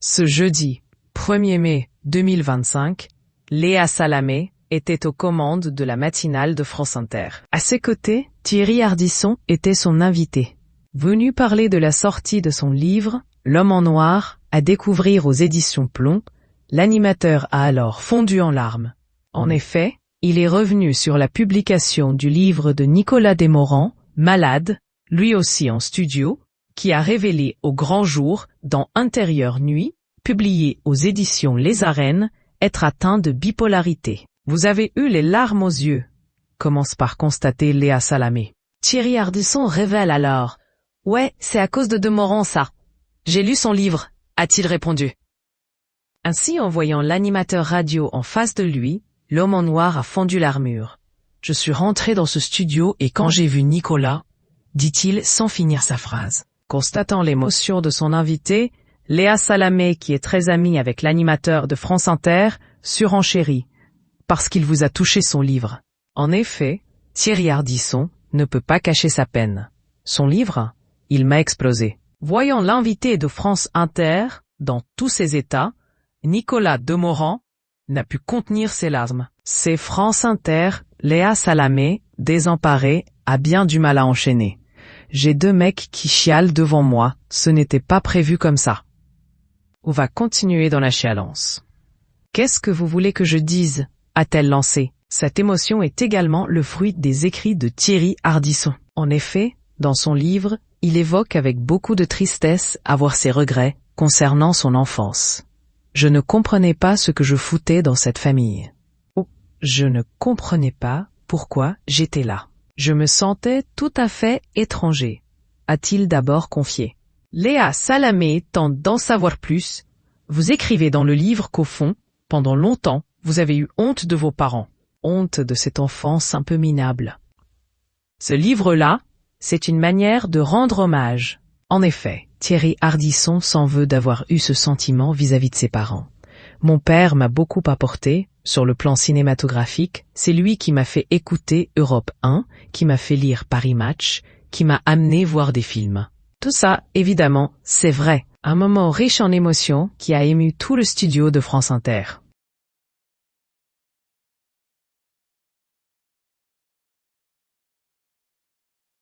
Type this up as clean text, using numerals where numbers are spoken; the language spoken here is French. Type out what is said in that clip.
Ce jeudi 1er mai 2025, Léa Salamé était aux commandes de la matinale de France Inter. À ses côtés, Thierry Ardisson était son invité. Venu parler de la sortie de son livre « L'homme en noir » à découvrir aux éditions Plomb, l'animateur a alors fondu en larmes. En effet, il est revenu sur la publication du livre de Nicolas Desmorans, Malade, lui aussi en studio, qui a révélé au grand jour, dans Intérieur Nuit, publié aux éditions Les Arènes, être atteint de bipolarité. Vous avez eu les larmes aux yeux, commence par constater Léa Salamé. Thierry Ardisson révèle alors « Ouais, c'est à cause de Desmorans ça. J'ai lu son livre », a-t-il répondu. Ainsi, en voyant l'animateur radio en face de lui, l'homme en noir a fondu l'armure. « Je suis rentré dans ce studio et quand j'ai vu Nicolas, dit-il sans finir sa phrase. Constatant l'émotion de son invité, Léa Salamé, qui est très amie avec l'animateur de France Inter, surenchérit, parce qu'il vous a touché son livre. En effet, Thierry Ardisson ne peut pas cacher sa peine. Son livre, il m'a explosé. Voyant l'invité de France Inter, dans tous ses états, Nicolas Desmorans n'a pu contenir ses larmes. C'est France Inter, Léa Salamé, désemparée, a bien du mal à enchaîner. J'ai deux mecs qui chialent devant moi, ce n'était pas prévu comme ça. On va continuer dans la chialance. Qu'est-ce que vous voulez que je dise ? A-t-elle lancé. Cette émotion est également le fruit des écrits de Thierry Ardisson. En effet, dans son livre, il évoque avec beaucoup de tristesse avoir ses regrets concernant son enfance. Je ne comprenais pas ce que je foutais dans cette famille. Oh, je ne comprenais pas pourquoi j'étais là. Je me sentais tout à fait étranger, a-t-il d'abord confié. Léa Salamé tente d'en savoir plus. Vous écrivez dans le livre qu'au fond, pendant longtemps, vous avez eu honte de vos parents. Honte de cette enfance un peu minable. Ce livre-là, c'est une manière de rendre hommage. En effet, Thierry Ardisson s'en veut d'avoir eu ce sentiment vis-à-vis de ses parents. Mon père m'a beaucoup apporté, sur le plan cinématographique, c'est lui qui m'a fait écouter Europe 1, qui m'a fait lire Paris Match, qui m'a amené voir des films. Tout ça, évidemment, c'est vrai. Un moment riche en émotions qui a ému tout le studio de France Inter.